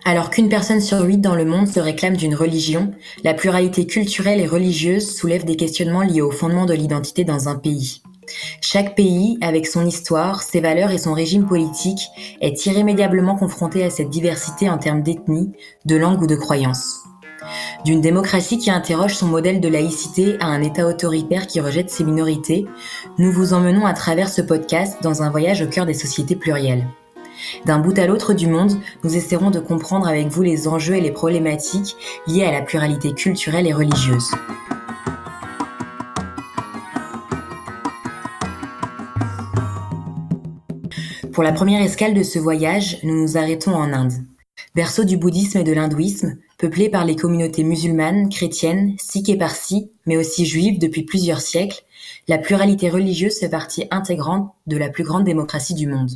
Alors qu'une personne sur 8 dans le monde se réclame d'une religion, la pluralité culturelle et religieuse soulève des questionnements liés au fondement de l'identité dans un pays. Chaque pays, avec son histoire, ses valeurs et son régime politique, est irrémédiablement confronté à cette diversité en termes d'ethnie, de langue ou de croyance. D'une démocratie qui interroge son modèle de laïcité à un État autoritaire qui rejette ses minorités, nous vous emmenons à travers ce podcast dans un voyage au cœur des sociétés plurielles. D'un bout à l'autre du monde, nous essaierons de comprendre avec vous les enjeux et les problématiques liées à la pluralité culturelle et religieuse. Pour la première escale de ce voyage, nous nous arrêtons en Inde. Berceau du bouddhisme et de l'hindouisme, peuplé par les communautés musulmanes, chrétiennes, sikhs et parsis, mais aussi juives depuis plusieurs siècles, la pluralité religieuse fait partie intégrante de la plus grande démocratie du monde.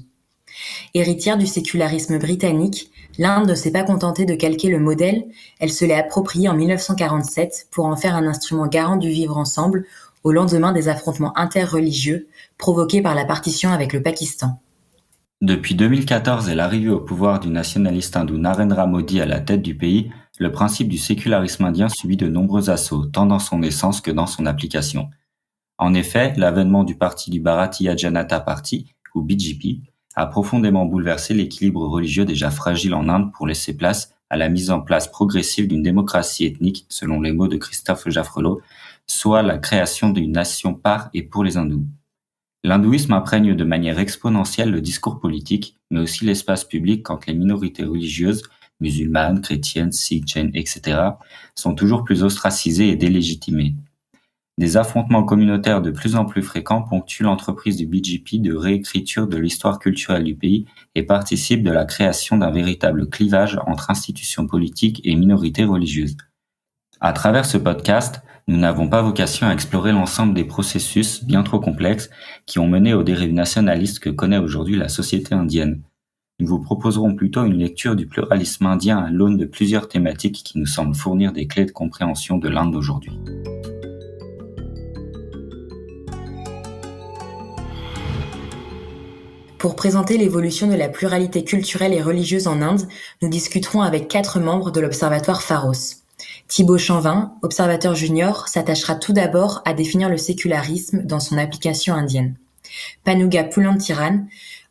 Héritière du sécularisme britannique, l'Inde ne s'est pas contentée de calquer le modèle, elle se l'est approprié en 1947 pour en faire un instrument garant du vivre ensemble au lendemain des affrontements interreligieux provoqués par la partition avec le Pakistan. Depuis 2014 et l'arrivée au pouvoir du nationaliste hindou Narendra Modi à la tête du pays, le principe du sécularisme indien subit de nombreux assauts, tant dans son essence que dans son application. En effet, l'avènement du parti du Bharatiya Janata Party, ou BJP, a profondément bouleversé l'équilibre religieux déjà fragile en Inde pour laisser place à la mise en place progressive d'une démocratie ethnique, selon les mots de Christophe Jaffrelot, soit la création d'une nation par et pour les hindous. L'hindouisme imprègne de manière exponentielle le discours politique, mais aussi l'espace public quand les minorités religieuses, musulmanes, chrétiennes, sikhs, jains, etc., sont toujours plus ostracisées et délégitimées. Des affrontements communautaires de plus en plus fréquents ponctuent l'entreprise du BJP de réécriture de l'histoire culturelle du pays et participent de la création d'un véritable clivage entre institutions politiques et minorités religieuses. À travers ce podcast, nous n'avons pas vocation à explorer l'ensemble des processus bien trop complexes qui ont mené aux dérives nationalistes que connaît aujourd'hui la société indienne. Nous vous proposerons plutôt une lecture du pluralisme indien à l'aune de plusieurs thématiques qui nous semblent fournir des clés de compréhension de l'Inde d'aujourd'hui. Pour présenter l'évolution de la pluralité culturelle et religieuse en Inde, nous discuterons avec 4 membres de l'Observatoire Pharos. Thibaut Chanvin, observateur junior, s'attachera tout d'abord à définir le sécularisme dans son application indienne. Panuga Pulantiran,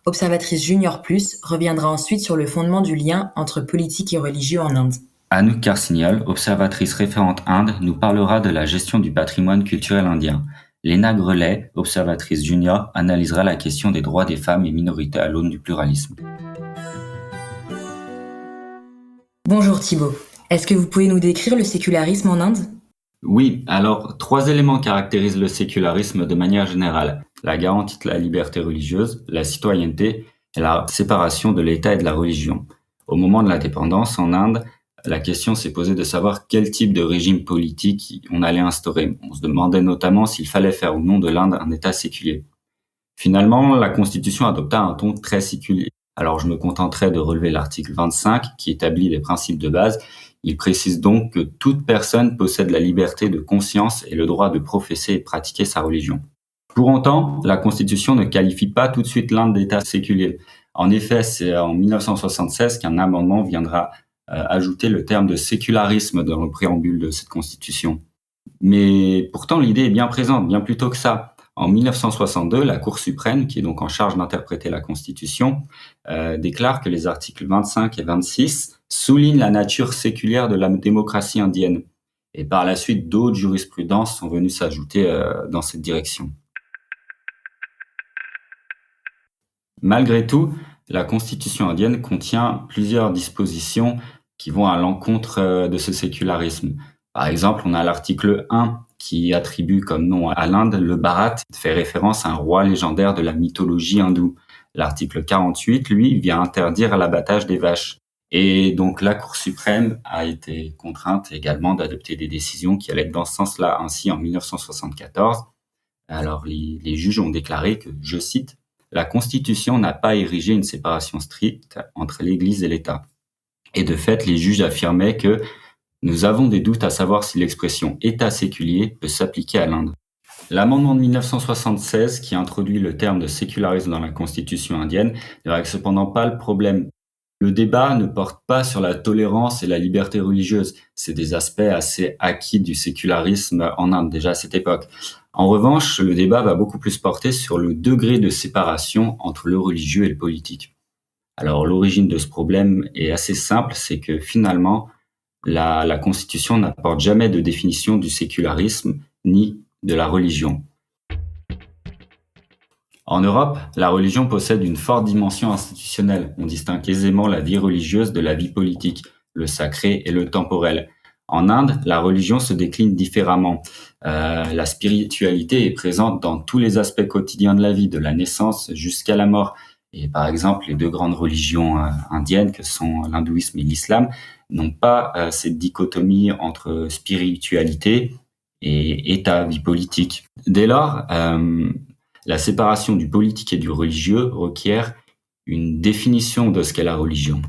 observatrice junior plus, reviendra ensuite sur le fondement du lien entre politique et religieux en Inde. Anouk Carsignol, observatrice référente Inde, nous parlera de la gestion du patrimoine culturel indien. Léna Grelet, observatrice junior, analysera la question des droits des femmes et minorités à l'aune du pluralisme. Bonjour Thibaut. Est-ce que vous pouvez nous décrire le sécularisme en Inde ? Oui, alors 3 éléments caractérisent le sécularisme de manière générale. La garantie de la liberté religieuse, la citoyenneté et la séparation de l'État et de la religion. Au moment de l'indépendance en Inde, la question s'est posée de savoir quel type de régime politique on allait instaurer. On se demandait notamment s'il fallait faire ou non de l'Inde un État séculier. Finalement, la Constitution adopta un ton très séculier. Alors je me contenterai de relever l'article 25 qui établit les principes de base. Il précise donc que toute personne possède la liberté de conscience et le droit de professer et pratiquer sa religion. Pour autant, la Constitution ne qualifie pas tout de suite l'Inde d'État séculier. En effet, c'est en 1976 qu'un amendement viendra ajouter le terme de sécularisme dans le préambule de cette Constitution. Mais pourtant, l'idée est bien présente, bien plus tôt que ça. En 1962, la Cour suprême, qui est donc en charge d'interpréter la Constitution, déclare que les articles 25 et 26 soulignent la nature séculière de la démocratie indienne. Et par la suite, d'autres jurisprudences sont venues s'ajouter dans cette direction. Malgré tout, la Constitution indienne contient plusieurs dispositions qui vont à l'encontre de ce sécularisme. Par exemple, on a l'article 1 qui attribue comme nom à l'Inde le Bharat, fait référence à un roi légendaire de la mythologie hindoue. L'article 48, lui, vient interdire l'abattage des vaches. Et donc la Cour suprême a été contrainte également d'adopter des décisions qui allaient dans ce sens-là. Ainsi, en 1974, alors les juges ont déclaré que, je cite, « La Constitution n'a pas érigé une séparation stricte entre l'Église et l'État ». Et de fait, les juges affirmaient que nous avons des doutes à savoir si l'expression « État séculier » peut s'appliquer à l'Inde. L'amendement de 1976, qui introduit le terme de sécularisme dans la Constitution indienne, ne règle cependant pas le problème. Le débat ne porte pas sur la tolérance et la liberté religieuse. C'est des aspects assez acquis du sécularisme en Inde déjà à cette époque. En revanche, le débat va beaucoup plus porter sur le degré de séparation entre le religieux et le politique. Alors l'origine de ce problème est assez simple, c'est que finalement, la Constitution n'apporte jamais de définition du sécularisme ni de la religion. En Europe, la religion possède une forte dimension institutionnelle. On distingue aisément la vie religieuse de la vie politique, le sacré et le temporel. En Inde, la religion se décline différemment. La spiritualité est présente dans tous les aspects quotidiens de la vie, de la naissance jusqu'à la mort. Et par exemple, les deux grandes religions indiennes, que sont l'hindouisme et l'islam, n'ont pas cette dichotomie entre spiritualité et état, vie politique. Dès lors, la séparation du politique et du religieux requiert une définition de ce qu'est la religion.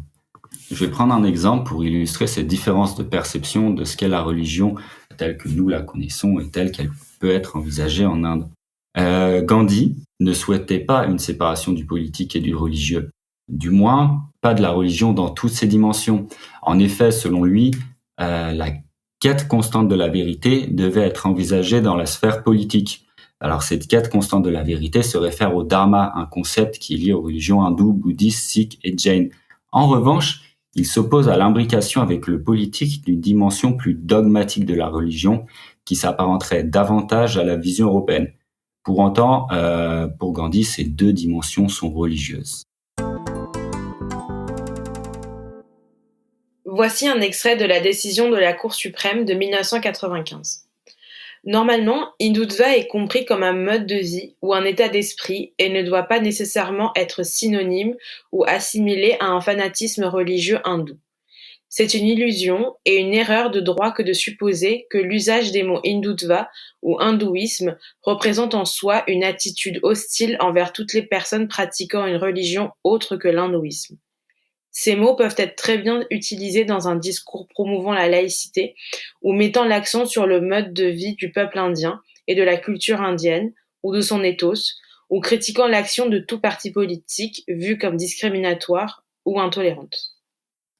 Je vais prendre un exemple pour illustrer cette différence de perception de ce qu'est la religion telle que nous la connaissons et telle qu'elle peut être envisagée en Inde. Gandhi ne souhaitait pas une séparation du politique et du religieux, du moins pas de la religion dans toutes ses dimensions. En effet, selon lui, la quête constante de la vérité devait être envisagée dans la sphère politique. Alors cette quête constante de la vérité se réfère au dharma, un concept qui est lié aux religions hindoues, bouddhistes, sikhs et jains. En revanche, il s'oppose à l'imbrication avec le politique d'une dimension plus dogmatique de la religion qui s'apparenterait davantage à la vision européenne. Pour autant, pour Gandhi, ces deux dimensions sont religieuses. Voici un extrait de la décision de la Cour suprême de 1995. Normalement, hindutva est compris comme un mode de vie ou un état d'esprit et ne doit pas nécessairement être synonyme ou assimilé à un fanatisme religieux hindou. C'est une illusion et une erreur de droit que de supposer que l'usage des mots hindutva ou hindouisme représente en soi une attitude hostile envers toutes les personnes pratiquant une religion autre que l'hindouisme. Ces mots peuvent être très bien utilisés dans un discours promouvant la laïcité ou mettant l'accent sur le mode de vie du peuple indien et de la culture indienne ou de son ethos, ou critiquant l'action de tout parti politique vu comme discriminatoire ou intolérante.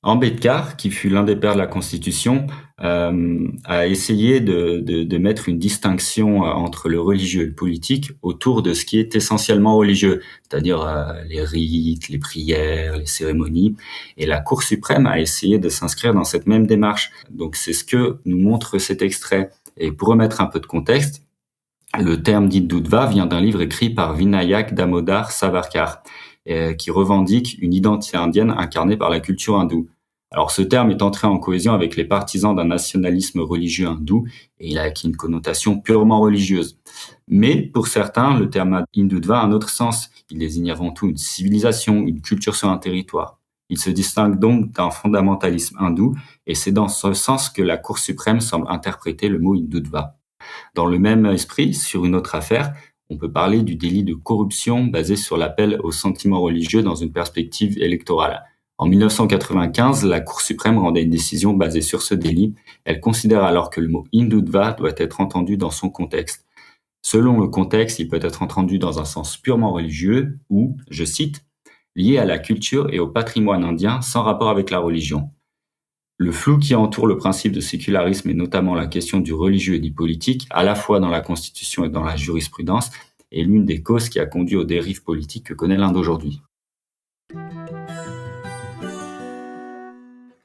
Ambedkar, qui fut l'un des pères de la Constitution, a essayé de mettre une distinction entre le religieux et le politique autour de ce qui est essentiellement religieux, c'est-à-dire les rites, les prières, les cérémonies. Et la Cour suprême a essayé de s'inscrire dans cette même démarche. Donc c'est ce que nous montre cet extrait. Et pour remettre un peu de contexte, le terme d'Hindutva vient d'un livre écrit par Vinayak Damodar Savarkar, qui revendique une identité indienne incarnée par la culture hindoue. Alors ce terme est entré en cohésion avec les partisans d'un nationalisme religieux hindou et il a acquis une connotation purement religieuse. Mais pour certains, le terme hindutva a un autre sens. Il désigne avant tout une civilisation, une culture sur un territoire. Il se distingue donc d'un fondamentalisme hindou et c'est dans ce sens que la Cour suprême semble interpréter le mot hindutva. Dans le même esprit, sur une autre affaire, on peut parler du délit de corruption basé sur l'appel au sentiment religieux dans une perspective électorale. En 1995, la Cour suprême rendait une décision basée sur ce délit. Elle considère alors que le mot hindutva doit être entendu dans son contexte. Selon le contexte, il peut être entendu dans un sens purement religieux ou, je cite, lié à la culture et au patrimoine indien sans rapport avec la religion. Le flou qui entoure le principe de sécularisme et notamment la question du religieux et du politique, à la fois dans la Constitution et dans la jurisprudence, est l'une des causes qui a conduit aux dérives politiques que connaît l'Inde aujourd'hui.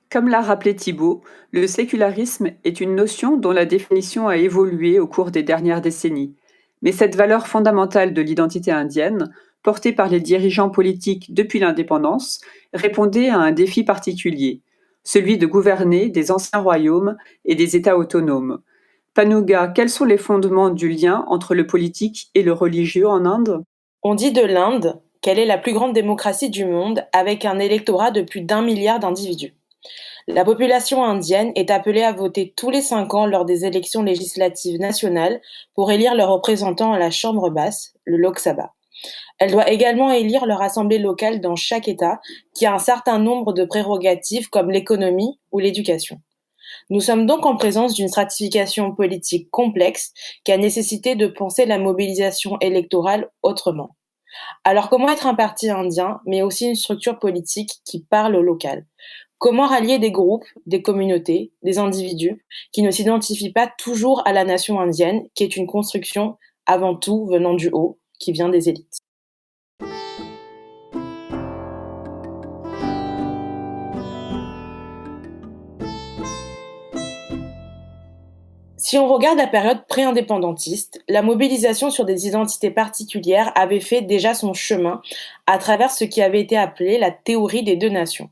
Comme l'a rappelé Thibault, le sécularisme est une notion dont la définition a évolué au cours des dernières décennies. Mais cette valeur fondamentale de l'identité indienne, portée par les dirigeants politiques depuis l'indépendance, répondait à un défi particulier, celui de gouverner des anciens royaumes et des États autonomes. Panuga, quels sont les fondements du lien entre le politique et le religieux en Inde ? On dit de l'Inde qu'elle est la plus grande démocratie du monde avec un électorat de plus d'1 milliard d'individus. La population indienne est appelée à voter tous les 5 ans lors des élections législatives nationales pour élire leurs représentants à la Chambre basse, le Lok Sabha. Elle doit également élire leur assemblée locale dans chaque État, qui a un certain nombre de prérogatives comme l'économie ou l'éducation. Nous sommes donc en présence d'une stratification politique complexe qui a nécessité de penser la mobilisation électorale autrement. Alors comment être un parti indien, mais aussi une structure politique qui parle au local? Comment rallier des groupes, des communautés, des individus qui ne s'identifient pas toujours à la nation indienne, qui est une construction avant tout venant du haut, qui vient des élites? Si on regarde la période pré-indépendantiste, la mobilisation sur des identités particulières avait fait déjà son chemin à travers ce qui avait été appelé la théorie des deux nations.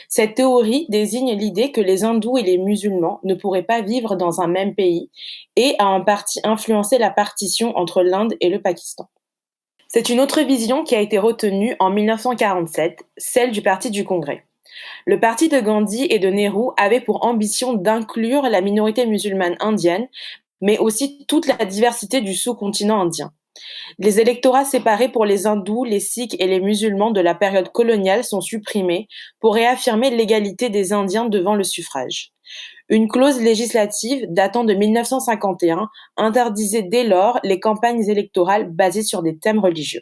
Cette théorie désigne l'idée que les hindous et les musulmans ne pourraient pas vivre dans un même pays et a en partie influencé la partition entre l'Inde et le Pakistan. C'est une autre vision qui a été retenue en 1947, celle du Parti du Congrès. Le parti de Gandhi et de Nehru avait pour ambition d'inclure la minorité musulmane indienne, mais aussi toute la diversité du sous-continent indien. Les électorats séparés pour les hindous, les sikhs et les musulmans de la période coloniale sont supprimés pour réaffirmer l'égalité des Indiens devant le suffrage. Une clause législative datant de 1951 interdisait dès lors les campagnes électorales basées sur des thèmes religieux.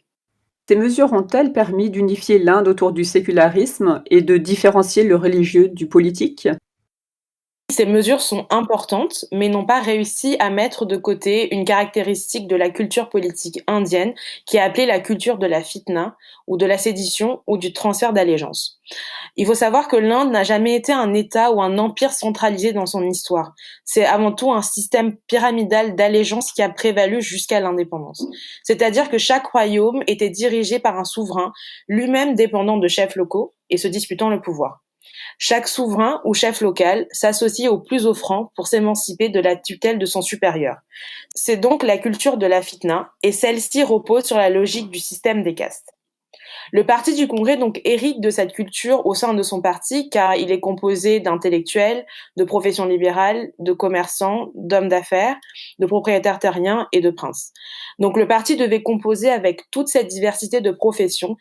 Ces mesures ont-elles permis d'unifier l'Inde autour du sécularisme et de différencier le religieux du politique? Ces mesures sont importantes, mais n'ont pas réussi à mettre de côté une caractéristique de la culture politique indienne qui est appelée la culture de la fitna, ou de la sédition, ou du transfert d'allégeance. Il faut savoir que l'Inde n'a jamais été un État ou un empire centralisé dans son histoire. C'est avant tout un système pyramidal d'allégeance qui a prévalu jusqu'à l'indépendance. C'est-à-dire que chaque royaume était dirigé par un souverain, lui-même dépendant de chefs locaux et se disputant le pouvoir. Chaque souverain ou chef local s'associe au plus offrant pour s'émanciper de la tutelle de son supérieur. C'est donc la culture de la fitna, et celle-ci repose sur la logique du système des castes. Le Parti du Congrès donc hérite de cette culture au sein de son parti car il est composé d'intellectuels, de professions libérales, de commerçants, d'hommes d'affaires, de propriétaires terriens et de princes. Donc le parti devait composer avec toute cette diversité de professions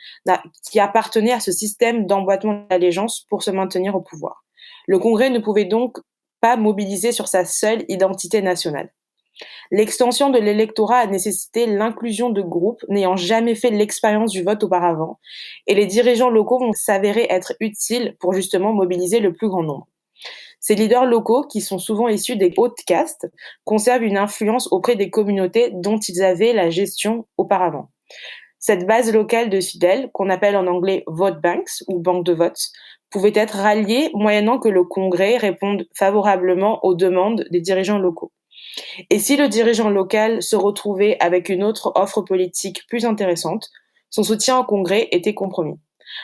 qui appartenaient à ce système d'emboîtement d'allégeance pour se maintenir au pouvoir. Le Congrès ne pouvait donc pas mobiliser sur sa seule identité nationale. L'extension de l'électorat a nécessité l'inclusion de groupes n'ayant jamais fait l'expérience du vote auparavant, et les dirigeants locaux vont s'avérer être utiles pour justement mobiliser le plus grand nombre. Ces leaders locaux, qui sont souvent issus des hautes castes, conservent une influence auprès des communautés dont ils avaient la gestion auparavant. Cette base locale de fidèles, qu'on appelle en anglais vote banks ou banques de vote, pouvait être ralliée moyennant que le Congrès réponde favorablement aux demandes des dirigeants locaux. Et si le dirigeant local se retrouvait avec une autre offre politique plus intéressante, son soutien au Congrès était compromis.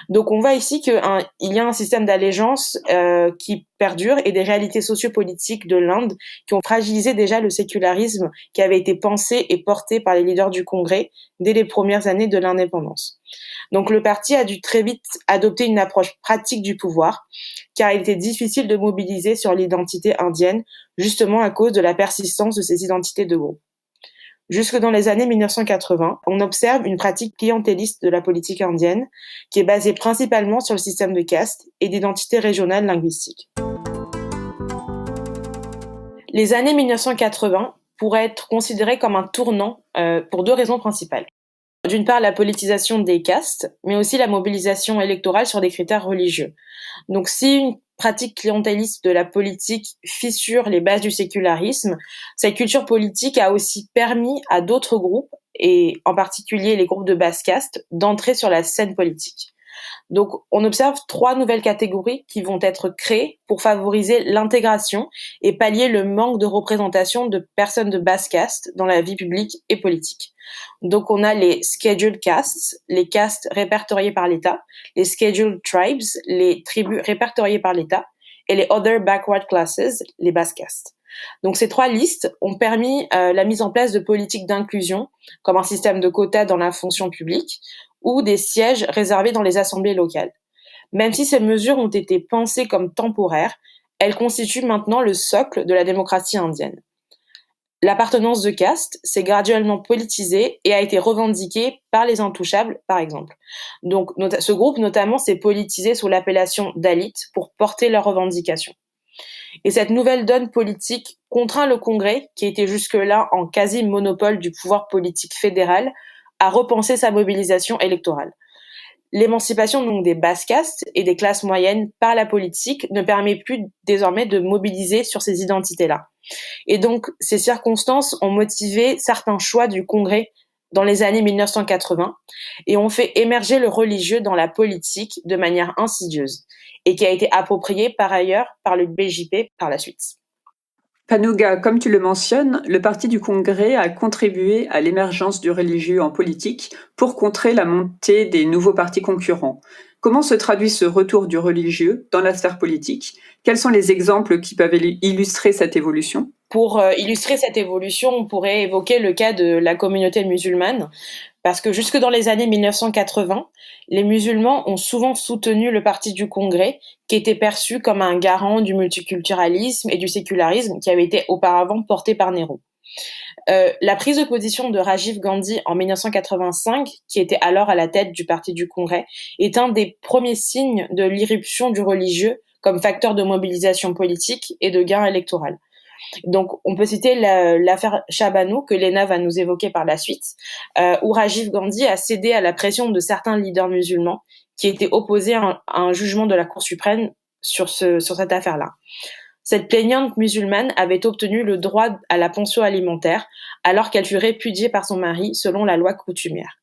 Donc on voit ici qu'il y a un système d'allégeance qui perdure et des réalités sociopolitiques de l'Inde qui ont fragilisé déjà le sécularisme qui avait été pensé et porté par les leaders du Congrès dès les premières années de l'indépendance. Donc le parti a dû très vite adopter une approche pratique du pouvoir, car il était difficile de mobiliser sur l'identité indienne, justement à cause de la persistance de ces identités de groupe. Jusque dans les années 1980, on observe une pratique clientéliste de la politique indienne, qui est basée principalement sur le système de caste et d'identité régionale linguistique. Les années 1980 pourraient être considérées comme un tournant pour deux raisons principales. D'une part, la politisation des castes, mais aussi la mobilisation électorale sur des critères religieux. Donc, si une pratique clientéliste de la politique fissure les bases du sécularisme, cette culture politique a aussi permis à d'autres groupes, et en particulier les groupes de basse caste, d'entrer sur la scène politique. Donc, on observe trois nouvelles catégories qui vont être créées pour favoriser l'intégration et pallier le manque de représentation de personnes de basse caste dans la vie publique et politique. Donc, on a les scheduled castes, les castes répertoriées par l'État, les scheduled tribes, les tribus répertoriées par l'État, et les other backward classes, les basses castes. Donc, ces trois listes ont permis la mise en place de politiques d'inclusion, comme un système de quotas dans la fonction publique, ou des sièges réservés dans les assemblées locales. Même si ces mesures ont été pensées comme temporaires, elles constituent maintenant le socle de la démocratie indienne. L'appartenance de caste s'est graduellement politisée et a été revendiquée par les intouchables, par exemple. Donc, ce groupe, notamment, s'est politisé sous l'appellation Dalit pour porter leurs revendications. Et cette nouvelle donne politique contraint le Congrès, qui était jusque-là en quasi-monopole du pouvoir politique fédéral, à repenser sa mobilisation électorale. L'émancipation donc des basses castes et des classes moyennes par la politique ne permet plus désormais de mobiliser sur ces identités-là. Et donc, ces circonstances ont motivé certains choix du Congrès dans les années 1980 et ont fait émerger le religieux dans la politique de manière insidieuse et qui a été approprié par ailleurs par le BJP par la suite. Panouga, comme tu le mentionnes, le Parti du Congrès a contribué à l'émergence du religieux en politique pour contrer la montée des nouveaux partis concurrents. Comment se traduit ce retour du religieux dans la sphère politique ? Quels sont les exemples qui peuvent illustrer cette évolution ? Pour illustrer cette évolution, on pourrait évoquer le cas de la communauté musulmane, parce que jusque dans les années 1980, les musulmans ont souvent soutenu le Parti du Congrès, qui était perçu comme un garant du multiculturalisme et du sécularisme qui avait été auparavant porté par Nehru. La prise de position de Rajiv Gandhi en 1985, qui était alors à la tête du Parti du Congrès, est un des premiers signes de l'irruption du religieux comme facteur de mobilisation politique et de gain électoral. Donc, on peut citer l'affaire Shabano, que Léna va nous évoquer par la suite, où Rajiv Gandhi a cédé à la pression de certains leaders musulmans qui étaient opposés à un jugement de la Cour suprême sur cette affaire-là. Cette plaignante musulmane avait obtenu le droit à la pension alimentaire alors qu'elle fut répudiée par son mari selon la loi coutumière.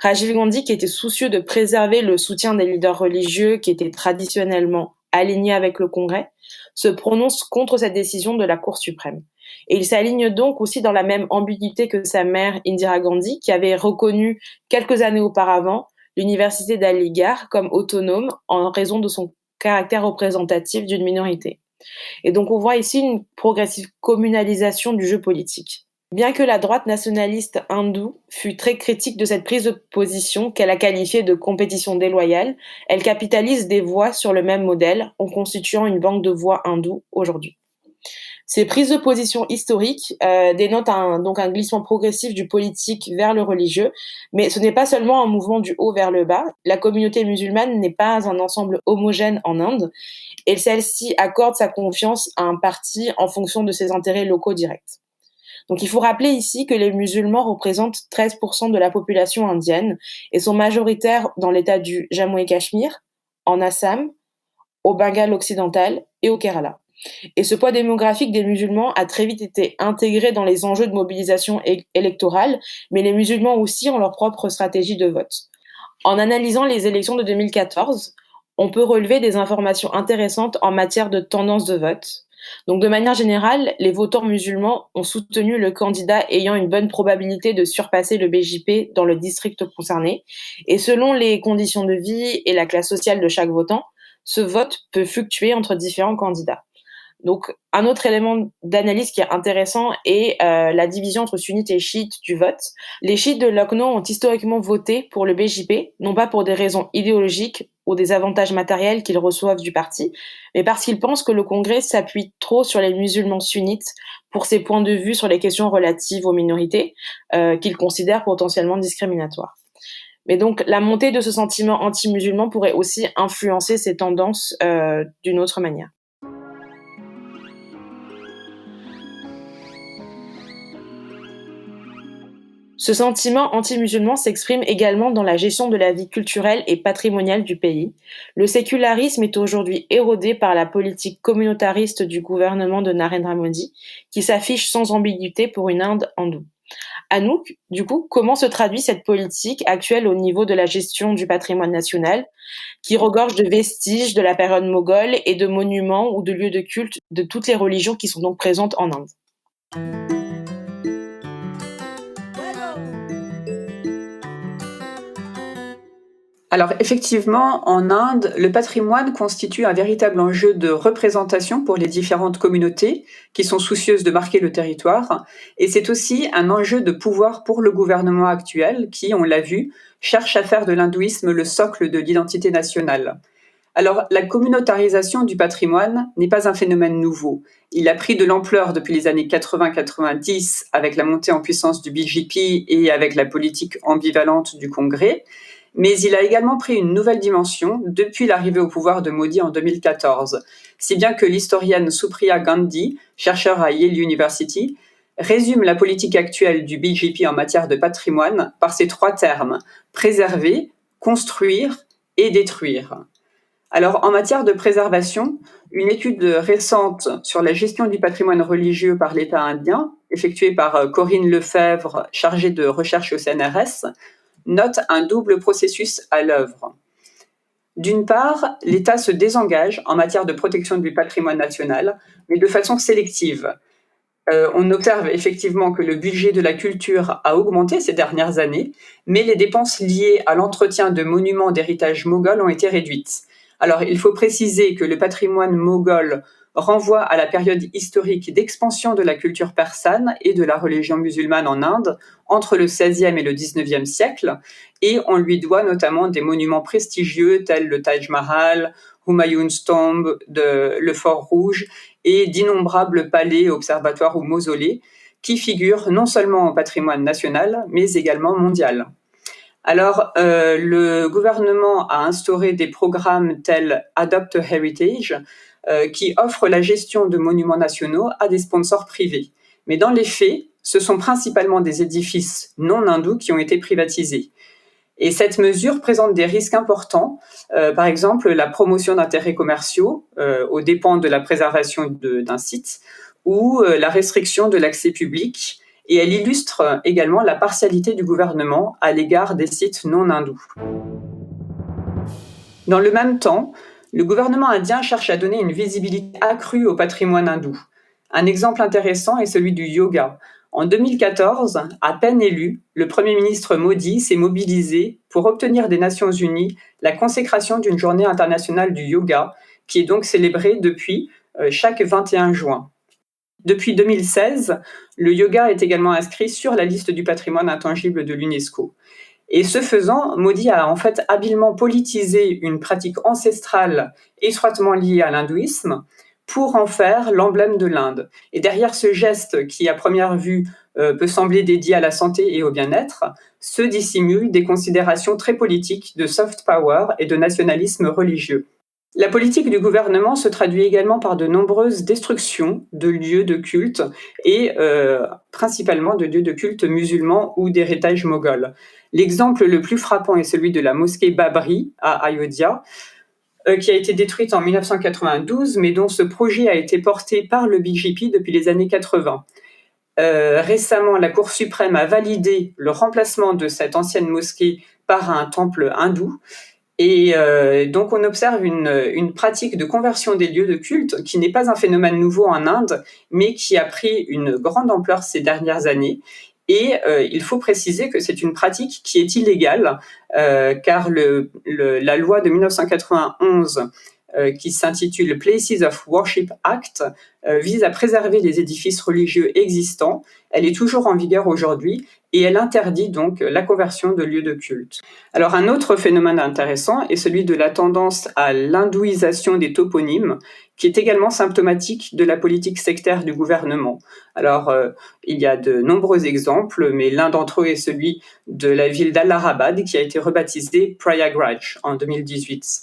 Rajiv Gandhi, qui était soucieux de préserver le soutien des leaders religieux qui étaient traditionnellement alignés avec le Congrès, se prononce contre cette décision de la Cour suprême. Et il s'aligne donc aussi dans la même ambiguïté que sa mère Indira Gandhi, qui avait reconnu quelques années auparavant l'université d'Aligarh comme autonome en raison de son caractère représentatif d'une minorité. Et donc on voit ici une progressive communalisation du jeu politique. Bien que la droite nationaliste hindoue fût très critique de cette prise de position qu'elle a qualifiée de compétition déloyale, elle capitalise des voix sur le même modèle en constituant une banque de voix hindoues aujourd'hui. Ces prises de position historiques dénotent donc un glissement progressif du politique vers le religieux, mais ce n'est pas seulement un mouvement du haut vers le bas. La communauté musulmane n'est pas un ensemble homogène en Inde, et celle-ci accorde sa confiance à un parti en fonction de ses intérêts locaux directs. Donc il faut rappeler ici que les musulmans représentent 13% de la population indienne et sont majoritaires dans l'état du Jammu et Cachemire, en Assam, au Bengale occidental et au Kerala. Et ce poids démographique des musulmans a très vite été intégré dans les enjeux de mobilisation électorale, mais les musulmans aussi ont leur propre stratégie de vote. En analysant les élections de 2014, on peut relever des informations intéressantes en matière de tendance de vote. Donc de manière générale, les votants musulmans ont soutenu le candidat ayant une bonne probabilité de surpasser le BJP dans le district concerné. Et selon les conditions de vie et la classe sociale de chaque votant, ce vote peut fluctuer entre différents candidats. Donc, un autre élément d'analyse qui est intéressant est la division entre sunnites et chiites du vote. Les chiites de Lucknow ont historiquement voté pour le BJP, non pas pour des raisons idéologiques ou des avantages matériels qu'ils reçoivent du parti, mais parce qu'ils pensent que le Congrès s'appuie trop sur les musulmans sunnites pour ses points de vue sur les questions relatives aux minorités, qu'ils considèrent potentiellement discriminatoires. Mais donc, la montée de ce sentiment anti-musulman pourrait aussi influencer ces tendances d'une autre manière. Ce sentiment anti-musulman s'exprime également dans la gestion de la vie culturelle et patrimoniale du pays. Le sécularisme est aujourd'hui érodé par la politique communautariste du gouvernement de Narendra Modi, qui s'affiche sans ambiguïté pour une Inde hindoue. Anouk, du coup, comment se traduit cette politique actuelle au niveau de la gestion du patrimoine national, qui regorge de vestiges de la période moghole et de monuments ou de lieux de culte de toutes les religions qui sont donc présentes en Inde? Alors effectivement, en Inde, le patrimoine constitue un véritable enjeu de représentation pour les différentes communautés qui sont soucieuses de marquer le territoire, et c'est aussi un enjeu de pouvoir pour le gouvernement actuel qui, on l'a vu, cherche à faire de l'hindouisme le socle de l'identité nationale. Alors, la communautarisation du patrimoine n'est pas un phénomène nouveau. Il a pris de l'ampleur depuis les années 80-90 avec la montée en puissance du BJP et avec la politique ambivalente du Congrès. Mais il a également pris une nouvelle dimension depuis l'arrivée au pouvoir de Modi en 2014, si bien que l'historienne Supriya Gandhi, chercheure à Yale University, résume la politique actuelle du BJP en matière de patrimoine par ces 3 termes: préserver, construire et détruire. Alors, en matière de préservation, une étude récente sur la gestion du patrimoine religieux par l'État indien, effectuée par Corinne Lefebvre, chargée de recherche au CNRS, note un double processus à l'œuvre. D'une part, l'État se désengage en matière de protection du patrimoine national, mais de façon sélective. On observe effectivement que le budget de la culture a augmenté ces dernières années, mais les dépenses liées à l'entretien de monuments d'héritage moghol ont été réduites. Alors, il faut préciser que le patrimoine moghol renvoie à la période historique d'expansion de la culture persane et de la religion musulmane en Inde entre le XVIe et le XIXe siècle, et on lui doit notamment des monuments prestigieux tels le Taj Mahal, Humayun's Tomb, le Fort Rouge et d'innombrables palais, observatoires ou mausolées qui figurent non seulement au patrimoine national, mais également mondial. Alors, le gouvernement a instauré des programmes tels Adopt a Heritage, qui offrent la gestion de monuments nationaux à des sponsors privés. Mais dans les faits, ce sont principalement des édifices non hindous qui ont été privatisés. Et cette mesure présente des risques importants, par exemple la promotion d'intérêts commerciaux aux dépens de la préservation d'un site, ou la restriction de l'accès public, et elle illustre également la partialité du gouvernement à l'égard des sites non hindous. Dans le même temps, le gouvernement indien cherche à donner une visibilité accrue au patrimoine hindou. Un exemple intéressant est celui du yoga. En 2014, à peine élu, le Premier ministre Modi s'est mobilisé pour obtenir des Nations Unies la consécration d'une journée internationale du yoga, qui est donc célébrée depuis chaque 21 juin. Depuis 2016, le yoga est également inscrit sur la liste du patrimoine intangible de l'UNESCO. Et ce faisant, Modi a en fait habilement politisé une pratique ancestrale étroitement liée à l'hindouisme pour en faire l'emblème de l'Inde. Et derrière ce geste qui, à première vue, peut sembler dédié à la santé et au bien-être, se dissimulent des considérations très politiques de soft power et de nationalisme religieux. La politique du gouvernement se traduit également par de nombreuses destructions de lieux de culte et principalement de lieux de culte musulmans ou d'héritage moghol. L'exemple le plus frappant est celui de la mosquée Babri à Ayodhya, qui a été détruite en 1992, mais dont ce projet a été porté par le BJP depuis les années 80. Récemment, la Cour suprême a validé le remplacement de cette ancienne mosquée par un temple hindou. Et donc on observe une pratique de conversion des lieux de culte qui n'est pas un phénomène nouveau en Inde, mais qui a pris une grande ampleur ces dernières années. Et il faut préciser que c'est une pratique qui est illégale, car la loi de 1991 qui s'intitule Places of Worship Act vise à préserver les édifices religieux existants. Elle est toujours en vigueur aujourd'hui et elle interdit donc la conversion de lieux de culte. Alors un autre phénomène intéressant est celui de la tendance à l'hindouisation des toponymes, qui est également symptomatique de la politique sectaire du gouvernement. Alors il y a de nombreux exemples, mais l'un d'entre eux est celui de la ville d'Allahabad qui a été rebaptisée Prayagraj en 2018.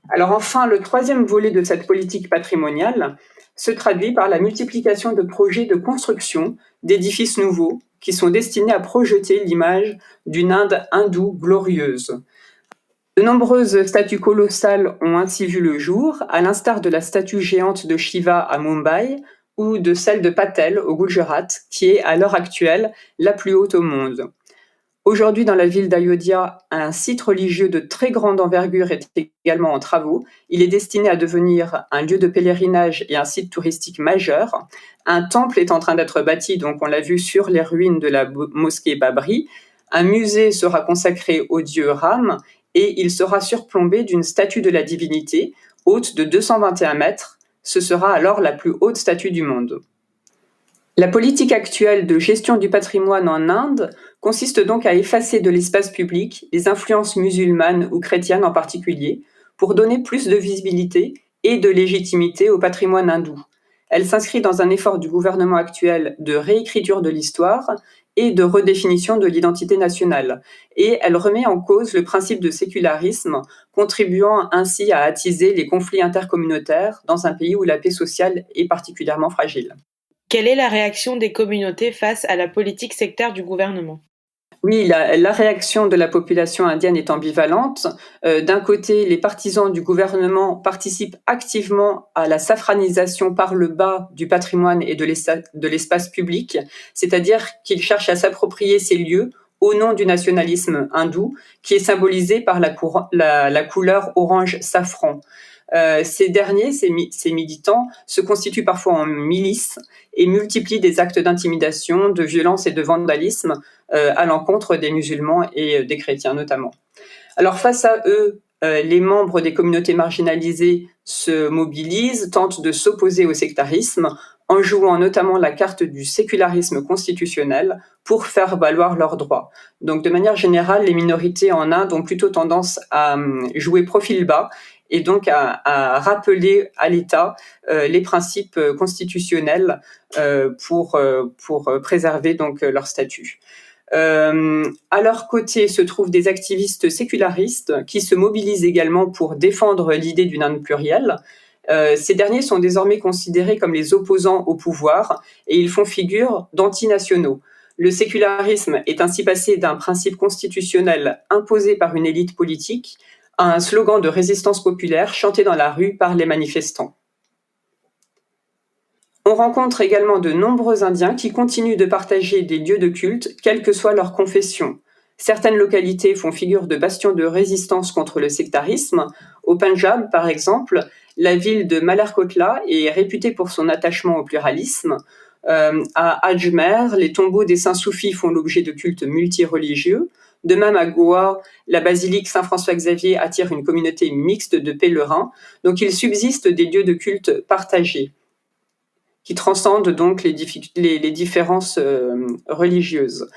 Alors enfin, le troisième volet de cette politique patrimoniale se traduit par la multiplication de projets de construction d'édifices nouveaux qui sont destinés à projeter l'image d'une Inde hindoue glorieuse. De nombreuses statues colossales ont ainsi vu le jour, à l'instar de la statue géante de Shiva à Mumbai ou de celle de Patel au Gujarat, qui est à l'heure actuelle la plus haute au monde. Aujourd'hui, dans la ville d'Ayodhya, un site religieux de très grande envergure est également en travaux. Il est destiné à devenir un lieu de pèlerinage et un site touristique majeur. Un temple est en train d'être bâti, donc on l'a vu sur les ruines de la mosquée Babri. Un musée sera consacré au dieu Ram et il sera surplombé d'une statue de la divinité, haute de 221 mètres. Ce sera alors la plus haute statue du monde. La politique actuelle de gestion du patrimoine en Inde consiste donc à effacer de l'espace public les influences musulmanes ou chrétiennes en particulier, pour donner plus de visibilité et de légitimité au patrimoine hindou. Elle s'inscrit dans un effort du gouvernement actuel de réécriture de l'histoire et de redéfinition de l'identité nationale. Et elle remet en cause le principe de sécularisme, contribuant ainsi à attiser les conflits intercommunautaires dans un pays où la paix sociale est particulièrement fragile. Quelle est la réaction des communautés face à la politique sectaire du gouvernement? Oui, la réaction de la population indienne est ambivalente. D'un côté, les partisans du gouvernement participent activement à la safranisation par le bas du patrimoine et de l'espace public, c'est-à-dire qu'ils cherchent à s'approprier ces lieux au nom du nationalisme hindou, qui est symbolisé par la couleur orange safran. Ces derniers, ces militants, se constituent parfois en milices et multiplient des actes d'intimidation, de violence et de vandalisme à l'encontre des musulmans et des chrétiens notamment. Alors face à eux, les membres des communautés marginalisées se mobilisent, tentent de s'opposer au sectarisme en jouant notamment la carte du sécularisme constitutionnel pour faire valoir leurs droits. Donc de manière générale, les minorités en Inde ont plutôt tendance à jouer profil bas et donc à rappeler à l'État les principes constitutionnels pour préserver donc leur statut. À leur côté se trouvent des activistes sécularistes qui se mobilisent également pour défendre l'idée d'une Inde plurielle. Ces derniers sont désormais considérés comme les opposants au pouvoir et ils font figure d'antinationaux. Le sécularisme est ainsi passé d'un principe constitutionnel imposé par une élite politique à un slogan de résistance populaire chanté dans la rue par les manifestants. On rencontre également de nombreux Indiens qui continuent de partager des lieux de culte, quelle que soit leur confession. Certaines localités font figure de bastions de résistance contre le sectarisme. Au Punjab, par exemple, la ville de Malerkotla est réputée pour son attachement au pluralisme. À Ajmer, les tombeaux des saints soufis font l'objet de cultes multireligieux. De même, à Goa, la basilique Saint-François-Xavier attire une communauté mixte de pèlerins. Donc, il subsiste des lieux de culte partagés qui transcendent donc les différences religieuses.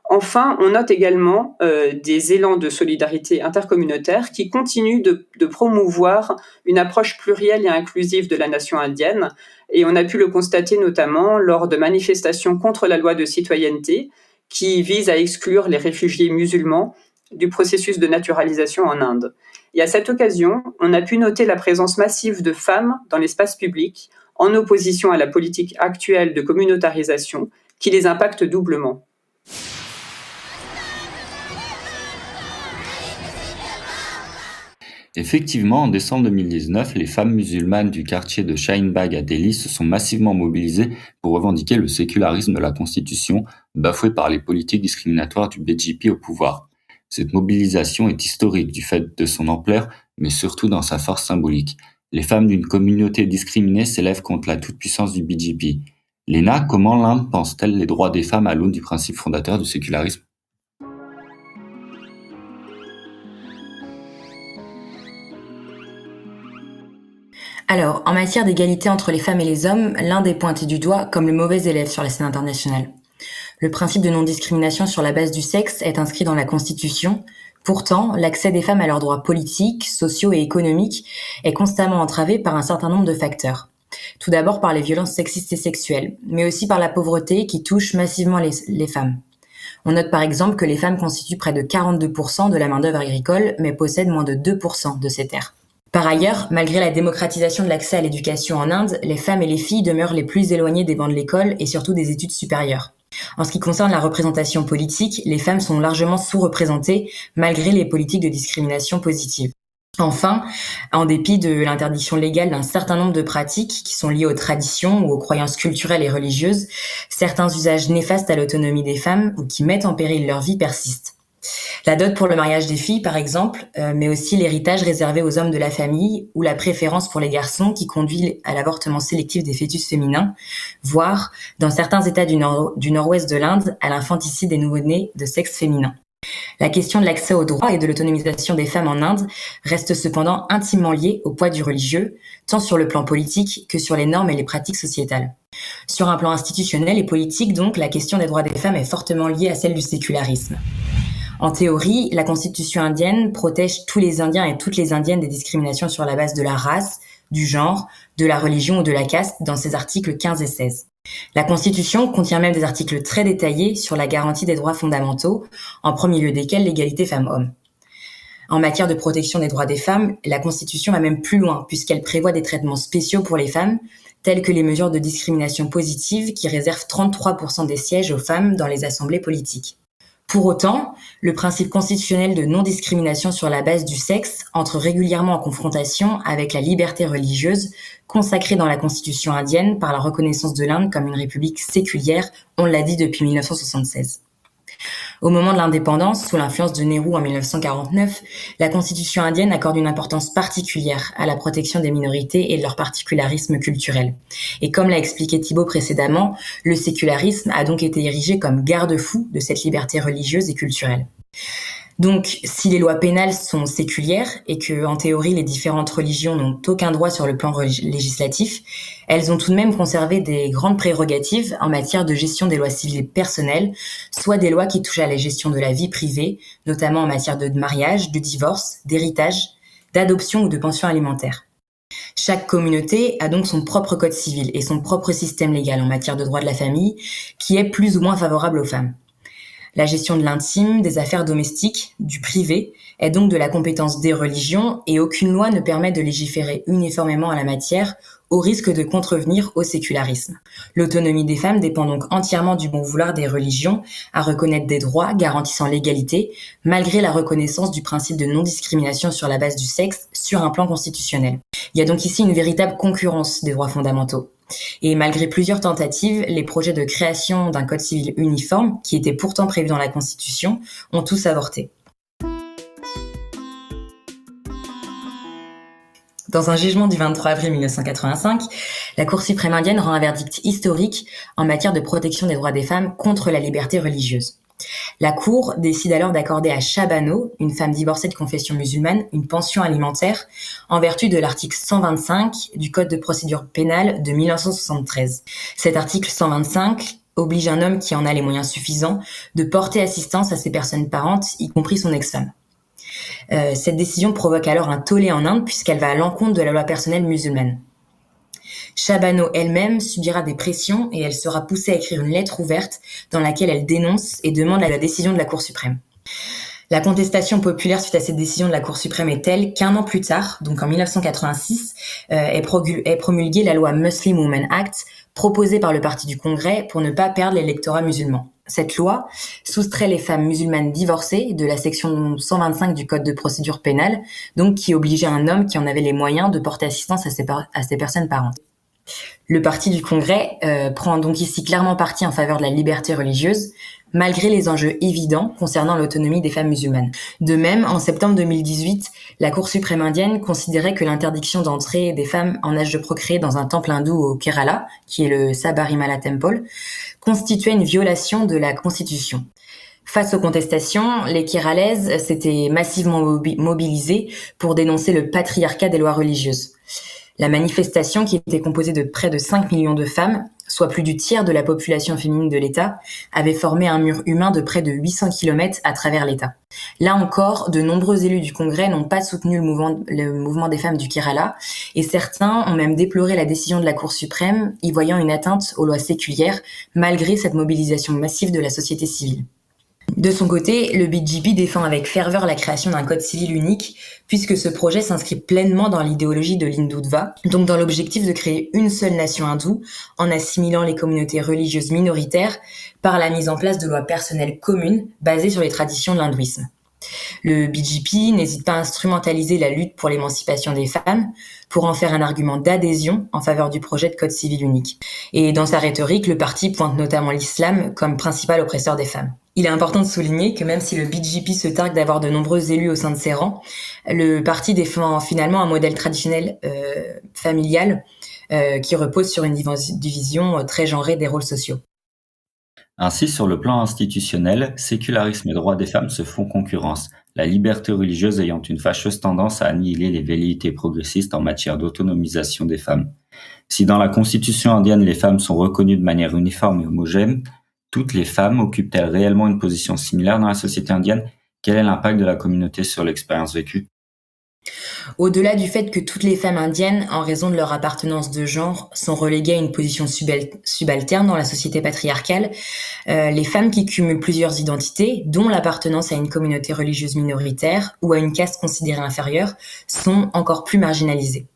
Enfin, on note également des élans de solidarité intercommunautaire qui continuent de promouvoir une approche plurielle et inclusive de la nation indienne. Et on a pu le constater notamment lors de manifestations contre la loi de citoyenneté qui vise à exclure les réfugiés musulmans du processus de naturalisation en Inde. Et à cette occasion, on a pu noter la présence massive de femmes dans l'espace public, en opposition à la politique actuelle de communautarisation qui les impacte doublement. Effectivement, en décembre 2019, les femmes musulmanes du quartier de Shaheen Bagh à Delhi se sont massivement mobilisées pour revendiquer le sécularisme de la Constitution, bafoué par les politiques discriminatoires du BJP au pouvoir. Cette mobilisation est historique du fait de son ampleur, mais surtout dans sa force symbolique. Les femmes d'une communauté discriminée s'élèvent contre la toute-puissance du BJP. Léna, comment l'Inde pense-t-elle les droits des femmes à l'aune du principe fondateur du sécularisme? Alors, en matière d'égalité entre les femmes et les hommes, l'Inde est pointée du doigt comme le mauvais élève sur la scène internationale. Le principe de non-discrimination sur la base du sexe est inscrit dans la Constitution. Pourtant, l'accès des femmes à leurs droits politiques, sociaux et économiques est constamment entravé par un certain nombre de facteurs. Tout d'abord par les violences sexistes et sexuelles, mais aussi par la pauvreté qui touche massivement les femmes. On note par exemple que les femmes constituent près de 42% de la main-d'œuvre agricole, mais possèdent moins de 2% de ces terres. Par ailleurs, malgré la démocratisation de l'accès à l'éducation en Inde, les femmes et les filles demeurent les plus éloignées des bancs de l'école et surtout des études supérieures. En ce qui concerne la représentation politique, les femmes sont largement sous-représentées malgré les politiques de discrimination positives. Enfin, en dépit de l'interdiction légale d'un certain nombre de pratiques qui sont liées aux traditions ou aux croyances culturelles et religieuses, certains usages néfastes à l'autonomie des femmes ou qui mettent en péril leur vie persistent. La dot pour le mariage des filles, par exemple, mais aussi l'héritage réservé aux hommes de la famille ou la préférence pour les garçons qui conduit à l'avortement sélectif des fœtus féminins, voire, dans certains États du nord-ouest de l'Inde, à l'infanticide des nouveau-nés de sexe féminin. La question de l'accès aux droits et de l'autonomisation des femmes en Inde reste cependant intimement liée au poids du religieux, tant sur le plan politique que sur les normes et les pratiques sociétales. Sur un plan institutionnel et politique, donc, la question des droits des femmes est fortement liée à celle du sécularisme. En théorie, la Constitution indienne protège tous les Indiens et toutes les Indiennes des discriminations sur la base de la race, du genre, de la religion ou de la caste dans ses articles 15 et 16. La Constitution contient même des articles très détaillés sur la garantie des droits fondamentaux, en premier lieu desquels l'égalité femmes-hommes. En matière de protection des droits des femmes, la Constitution va même plus loin, puisqu'elle prévoit des traitements spéciaux pour les femmes, telles que les mesures de discrimination positive qui réservent 33% des sièges aux femmes dans les assemblées politiques. Pour autant, le principe constitutionnel de non-discrimination sur la base du sexe entre régulièrement en confrontation avec la liberté religieuse consacrée dans la Constitution indienne par la reconnaissance de l'Inde comme une république séculière, on l'a dit depuis 1976. Au moment de l'indépendance, sous l'influence de Nehru en 1949, la Constitution indienne accorde une importance particulière à la protection des minorités et de leur particularisme culturel. Et comme l'a expliqué Thibaut précédemment, le sécularisme a donc été érigé comme garde-fou de cette liberté religieuse et culturelle. Donc, si les lois pénales sont séculières et que, en théorie, les différentes religions n'ont aucun droit sur le plan législatif, elles ont tout de même conservé des grandes prérogatives en matière de gestion des lois civiles personnelles, soit des lois qui touchent à la gestion de la vie privée, notamment en matière de mariage, de divorce, d'héritage, d'adoption ou de pension alimentaire. Chaque communauté a donc son propre code civil et son propre système légal en matière de droit de la famille, qui est plus ou moins favorable aux femmes. La gestion de l'intime, des affaires domestiques, du privé, est donc de la compétence des religions et aucune loi ne permet de légiférer uniformément en la matière au risque de contrevenir au sécularisme. L'autonomie des femmes dépend donc entièrement du bon vouloir des religions à reconnaître des droits garantissant l'égalité, malgré la reconnaissance du principe de non-discrimination sur la base du sexe sur un plan constitutionnel. Il y a donc ici une véritable concurrence des droits fondamentaux. Et malgré plusieurs tentatives, les projets de création d'un code civil uniforme, qui étaient pourtant prévus dans la Constitution, ont tous avorté. Dans un jugement du 23 avril 1985, la Cour suprême indienne rend un verdict historique en matière de protection des droits des femmes contre la liberté religieuse. La Cour décide alors d'accorder à Shabano, une femme divorcée de confession musulmane, une pension alimentaire en vertu de l'article 125 du Code de procédure pénale de 1973. Cet article 125 oblige un homme qui en a les moyens suffisants de porter assistance à ses personnes parentes, y compris son ex-femme. Cette décision provoque alors un tollé en Inde puisqu'elle va à l'encontre de la loi personnelle musulmane. Shabano elle-même subira des pressions et elle sera poussée à écrire une lettre ouverte dans laquelle elle dénonce et demande la décision de la Cour suprême. La contestation populaire suite à cette décision de la Cour suprême est telle qu'un an plus tard, donc en 1986, est promulguée la loi Muslim Women Act, proposée par le Parti du Congrès pour ne pas perdre l'électorat musulman. Cette loi soustrait les femmes musulmanes divorcées de la section 125 du Code de procédure pénale, donc qui obligeait un homme qui en avait les moyens de porter assistance à ses personnes parentes. Le Parti du Congrès prend donc ici clairement parti en faveur de la liberté religieuse, malgré les enjeux évidents concernant l'autonomie des femmes musulmanes. De même, en septembre 2018, la Cour suprême indienne considérait que l'interdiction d'entrée des femmes en âge de procréer dans un temple hindou au Kerala, qui est le Sabarimala Temple, constituait une violation de la Constitution. Face aux contestations, les Keralaises s'étaient massivement mobilisées pour dénoncer le patriarcat des lois religieuses. La manifestation, qui était composée de près de 5 millions de femmes, soit plus du tiers de la population féminine de l'État, avait formé un mur humain de près de 800 km à travers l'État. Là encore, de nombreux élus du Congrès n'ont pas soutenu le mouvement des femmes du Kerala, et certains ont même déploré la décision de la Cour suprême, y voyant une atteinte aux lois séculières, malgré cette mobilisation massive de la société civile. De son côté, le BJP défend avec ferveur la création d'un code civil unique, puisque ce projet s'inscrit pleinement dans l'idéologie de l'Hindutva, donc dans l'objectif de créer une seule nation hindoue, en assimilant les communautés religieuses minoritaires par la mise en place de lois personnelles communes basées sur les traditions de l'hindouisme. Le BJP n'hésite pas à instrumentaliser la lutte pour l'émancipation des femmes pour en faire un argument d'adhésion en faveur du projet de code civil unique. Et dans sa rhétorique, le parti pointe notamment l'islam comme principal oppresseur des femmes. Il est important de souligner que même si le BJP se targue d'avoir de nombreux élus au sein de ses rangs, le parti défend finalement un modèle traditionnel familial qui repose sur une division très genrée des rôles sociaux. Ainsi, sur le plan institutionnel, sécularisme et droits des femmes se font concurrence, la liberté religieuse ayant une fâcheuse tendance à annihiler les velléités progressistes en matière d'autonomisation des femmes. Si dans la constitution indienne les femmes sont reconnues de manière uniforme et homogène, toutes les femmes occupent-elles réellement une position similaire dans la société indienne? Quel est l'impact de la communauté sur l'expérience vécue? Au-delà du fait que toutes les femmes indiennes, en raison de leur appartenance de genre, sont reléguées à une position subalterne dans la société patriarcale, les femmes qui cumulent plusieurs identités, dont l'appartenance à une communauté religieuse minoritaire ou à une caste considérée inférieure, sont encore plus marginalisées.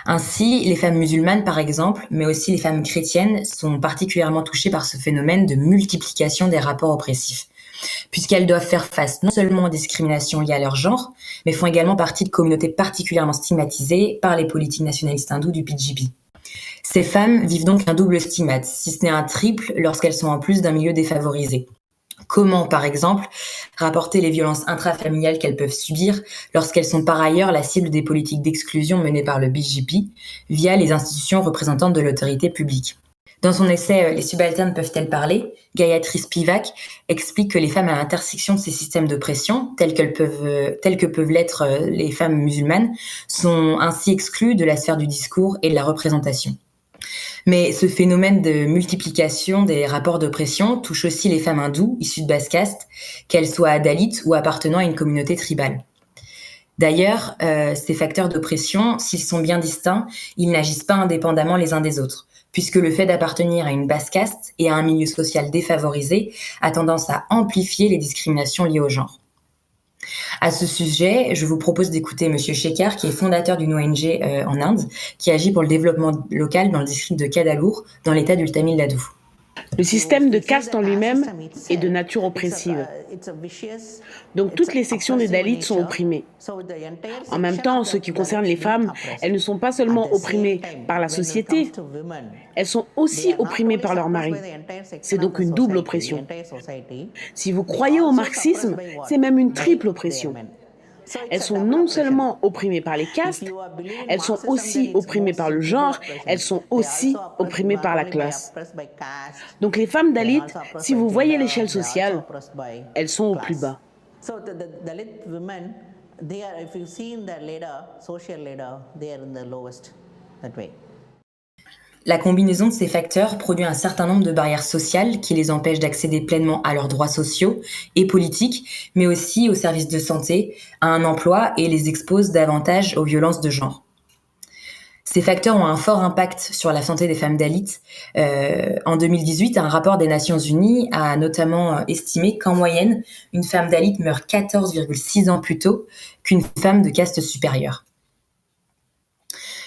Ainsi, les femmes musulmanes, par exemple, mais aussi les femmes chrétiennes, sont particulièrement touchées par ce phénomène de multiplication des rapports oppressifs, puisqu'elles doivent faire face non seulement aux discriminations liées à leur genre, mais font également partie de communautés particulièrement stigmatisées par les politiques nationalistes hindous du BJP. Ces femmes vivent donc un double stigmate, si ce n'est un triple, lorsqu'elles sont en plus d'un milieu défavorisé. Comment, par exemple, rapporter les violences intrafamiliales qu'elles peuvent subir lorsqu'elles sont par ailleurs la cible des politiques d'exclusion menées par le BJP via les institutions représentantes de l'autorité publique. Dans son essai Les subalternes peuvent-elles parler, Gayatri Spivak explique que les femmes à l'intersection de ces systèmes d'oppression, telles que peuvent l'être les femmes musulmanes, sont ainsi exclues de la sphère du discours et de la représentation. Mais ce phénomène de multiplication des rapports d'oppression touche aussi les femmes hindoues issues de basse caste, qu'elles soient dalits ou appartenant à une communauté tribale. D'ailleurs, ces facteurs d'oppression, s'ils sont bien distincts, ils n'agissent pas indépendamment les uns des autres, puisque le fait d'appartenir à une basse caste et à un milieu social défavorisé a tendance à amplifier les discriminations liées au genre. À ce sujet, je vous propose d'écouter Monsieur Shekhar, qui est fondateur d'une ONG en Inde, qui agit pour le développement local dans le district de Kadalur, dans l'état du Tamil Nadu. Le système de caste en lui-même est de nature oppressive. Donc toutes les sections des Dalits sont opprimées. En même temps, en ce qui concerne les femmes, elles ne sont pas seulement opprimées par la société, elles sont aussi opprimées par leur mari. C'est donc une double oppression. Si vous croyez au marxisme, c'est même une triple oppression. Elles sont non seulement opprimées par les castes, elles sont aussi opprimées par le genre, elles sont aussi opprimées par la classe. Donc les femmes Dalits, si vous voyez l'échelle sociale, elles sont au plus bas. La combinaison de ces facteurs produit un certain nombre de barrières sociales qui les empêchent d'accéder pleinement à leurs droits sociaux et politiques, mais aussi aux services de santé, à un emploi et les exposent davantage aux violences de genre. Ces facteurs ont un fort impact sur la santé des femmes dalits. En 2018, un rapport des Nations Unies a notamment estimé qu'en moyenne, une femme dalit meurt 14,6 ans plus tôt qu'une femme de caste supérieure.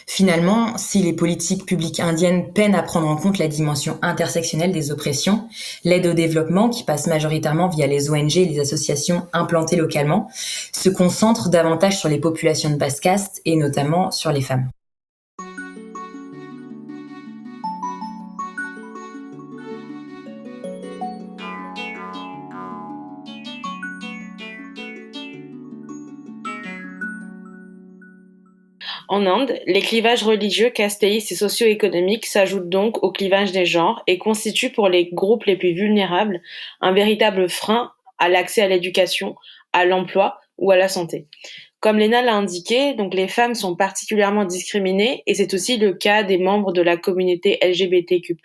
Finalement, si les politiques publiques indiennes peinent à prendre en compte la dimension intersectionnelle des oppressions, l'aide au développement, qui passe majoritairement via les ONG et les associations implantées localement, se concentre davantage sur les populations de basse caste et notamment sur les femmes. En Inde, les clivages religieux, castéistes et socio-économiques s'ajoutent donc aux clivages des genres et constituent pour les groupes les plus vulnérables un véritable frein à l'accès à l'éducation, à l'emploi ou à la santé. Comme Léna l'a indiqué, donc les femmes sont particulièrement discriminées et c'est aussi le cas des membres de la communauté LGBTQ+,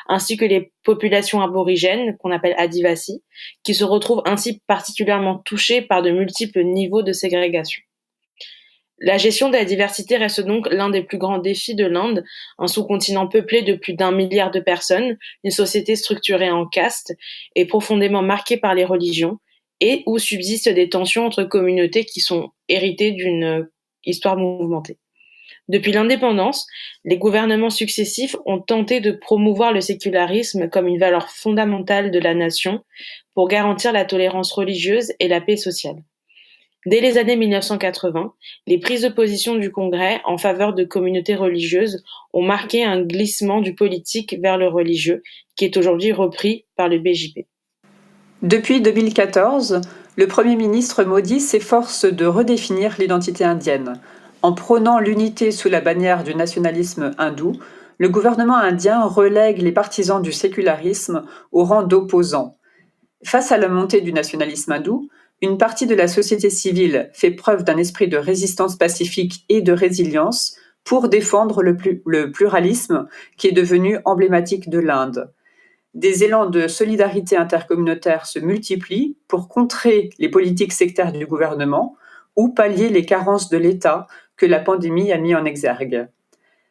ainsi que les populations aborigènes, qu'on appelle Adivasi, qui se retrouvent ainsi particulièrement touchées par de multiples niveaux de ségrégation. La gestion de la diversité reste donc l'un des plus grands défis de l'Inde, un sous-continent peuplé de plus d'1 milliard de personnes, une société structurée en castes et profondément marquée par les religions, et où subsistent des tensions entre communautés qui sont héritées d'une histoire mouvementée. Depuis l'indépendance, les gouvernements successifs ont tenté de promouvoir le sécularisme comme une valeur fondamentale de la nation pour garantir la tolérance religieuse et la paix sociale. Dès les années 1980, les prises de position du Congrès en faveur de communautés religieuses ont marqué un glissement du politique vers le religieux, qui est aujourd'hui repris par le BJP. Depuis 2014, le Premier ministre Modi s'efforce de redéfinir l'identité indienne. En prônant l'unité sous la bannière du nationalisme hindou, le gouvernement indien relègue les partisans du sécularisme au rang d'opposants. Face à la montée du nationalisme hindou, une partie de la société civile fait preuve d'un esprit de résistance pacifique et de résilience pour défendre le pluralisme qui est devenu emblématique de l'Inde. Des élans de solidarité intercommunautaire se multiplient pour contrer les politiques sectaires du gouvernement ou pallier les carences de l'État que la pandémie a mis en exergue.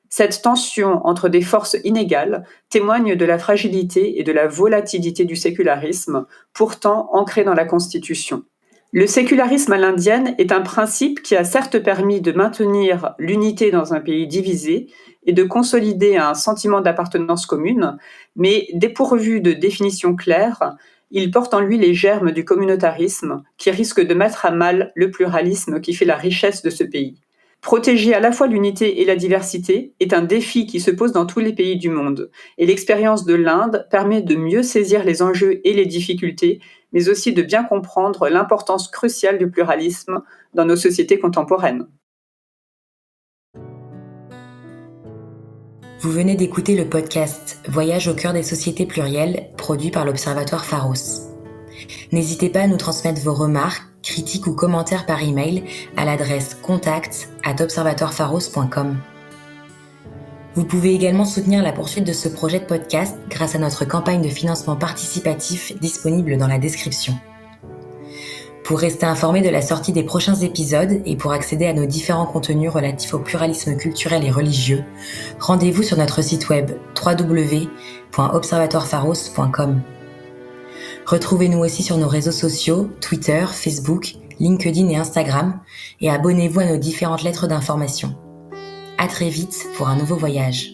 Cette tension entre des forces inégales témoigne de la fragilité et de la volatilité du sécularisme, pourtant ancré dans la Constitution. Le sécularisme à l'indienne est un principe qui a certes permis de maintenir l'unité dans un pays divisé et de consolider un sentiment d'appartenance commune, mais dépourvu de définition claire, il porte en lui les germes du communautarisme qui risque de mettre à mal le pluralisme qui fait la richesse de ce pays. Protéger à la fois l'unité et la diversité est un défi qui se pose dans tous les pays du monde, et l'expérience de l'Inde permet de mieux saisir les enjeux et les difficultés, mais aussi de bien comprendre l'importance cruciale du pluralisme dans nos sociétés contemporaines. Vous venez d'écouter le podcast Voyage au cœur des sociétés plurielles, produit par l'Observatoire Pharos. N'hésitez pas à nous transmettre vos remarques, critiques ou commentaires par email à l'adresse contact@observatoirepharos.com. Vous pouvez également soutenir la poursuite de ce projet de podcast grâce à notre campagne de financement participatif disponible dans la description. Pour rester informé de la sortie des prochains épisodes et pour accéder à nos différents contenus relatifs au pluralisme culturel et religieux, rendez-vous sur notre site web www.observatoirepharos.com. Retrouvez-nous aussi sur nos réseaux sociaux, Twitter, Facebook, LinkedIn et Instagram, et abonnez-vous à nos différentes lettres d'information. À très vite pour un nouveau voyage.